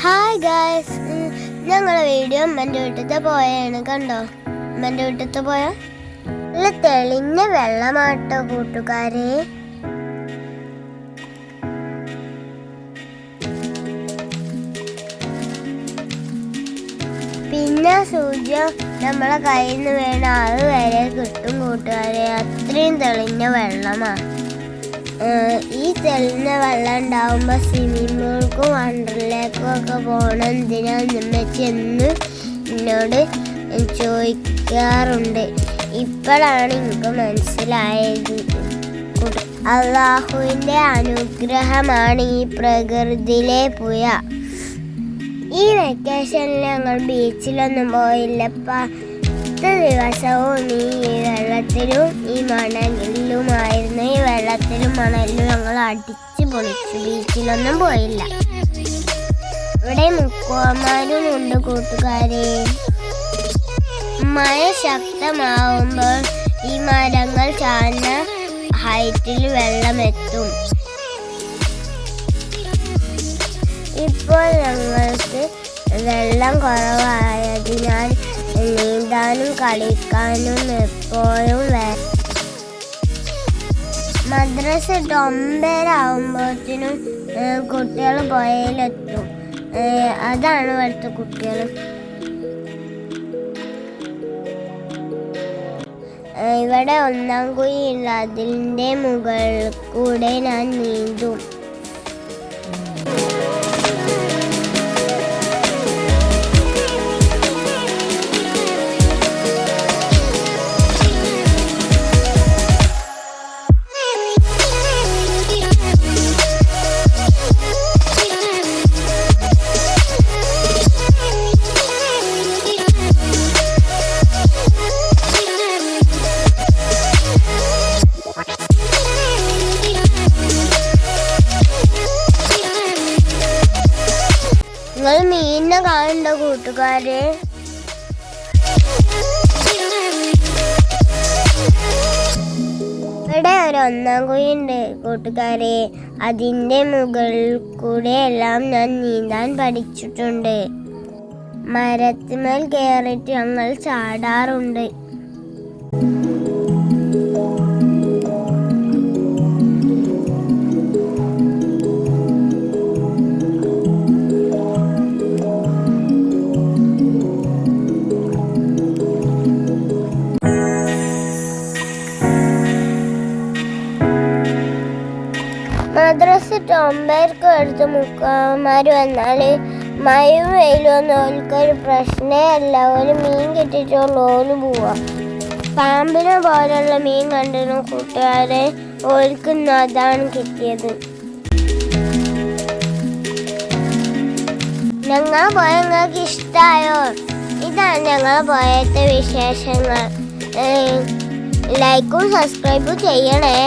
Hi guys, ഞങ്ങളെ video അമ്മൻ്റെ വീട്ടിലത്തെ പോയാണ്. കണ്ടോ? അമ്മൻ്റെ വീട്ടിലത്തെ പോയ നല്ല തെളിഞ്ഞ വെള്ളമാട്ടോ കൂട്ടുകാരെ. പിന്നെ സൂര്യ നമ്മളെ കയ്യിൽ നിന്ന് വീണ അത് വരെ കിട്ടും കൂട്ടുകാരെ. അത്രയും തെളിഞ്ഞ വെള്ളമാണ്. ഈ തെളിഞ്ഞ വെള്ളം ഉണ്ടാവുമ്പോൾ സ്വിമ്മിംഗ് പൂൾക്കും വണ്ടർലേക്കും ഒക്കെ പോകണം എന്തിനാന്ന് എന്ന് എന്നോട് ചോദിക്കാറുണ്ട്. ഇപ്പോഴാണ് എനിക്ക് മനസ്സിലായത്. അള്ളാഹുവിൻ്റെ അനുഗ്രഹമാണ് ഈ പ്രകൃതിയിലെ പുഴ. ഈ വെക്കേഷനിൽ ഞങ്ങൾ ബീച്ചിലൊന്നും പോയില്ലപ്പ. ദിവസവും ഈ വെള്ളത്തിലും ഈ മണലിലുമായിരുന്നു. ഈ വെള്ളത്തിലും മണലിലും ഞങ്ങൾ അടിച്ച് പൊളിച്ചു. ബീച്ചിലൊന്നും പോയില്ല. ഇവിടെ മുക്കുവന്മാരും ഉണ്ട് കൂട്ടുകാരെ. മഴ ശക്തമാവുമ്പോൾ ഈ മരങ്ങൾ ചാഞ്ഞ ഹൈറ്റിൽ വെള്ളമെത്തും. ഇപ്പോൾ ഞങ്ങൾക്ക് വെള്ളം കുറവായതിനാൽ നീന്താനും കളിക്കാനും എപ്പോഴും മദ്രസ 9:30 കുട്ടികൾ പുഴയിലെത്തും. അതാണ് ഇവിടുത്തെ കുട്ടികൾ. ഇവിടെ 1-ാം കുഴിയുള്ള അതിൻ്റെ മുകളിൽ കൂടെ ഞാൻ നീന്തും. നിങ്ങൾ മീനിനെ കാണണ്ട കൂട്ടുകാരെ. ഇവിടെ ഒരു 1-ാം കുഴിയുണ്ട് കൂട്ടുകാരെ. അതിൻ്റെ മുകളിൽ കൂടെ എല്ലാം ഞാൻ നീന്താൻ പഠിച്ചിട്ടുണ്ട്. മരത്തിന്മേൽ കയറിയിട്ട് ഞങ്ങൾ ചാടാറുണ്ട്. മദ്രസ 9:00 അടുത്ത് മുക്കാമാർ വന്നാൽ മഴയും വെയിലും ഒന്നും ഓൽക്കൊരു പ്രശ്നമേ അല്ല. ഒരു മീൻ കിട്ടിയിട്ടുള്ള ഓല് പോവാം. പാമ്പിനെ പോലുള്ള മീൻ കണ്ടിരുന്നു കൂട്ടുകാരെ. ഓൽക്കുന്ന അതാണ് കിട്ടിയത്. ഞങ്ങൾ പോയ നിങ്ങൾക്ക് ഇഷ്ടമായോ? ഇതാണ് ഞങ്ങൾ പോയത്തെ വിശേഷങ്ങൾ. ലൈക്കും സബ്സ്ക്രൈബും ചെയ്യണേ.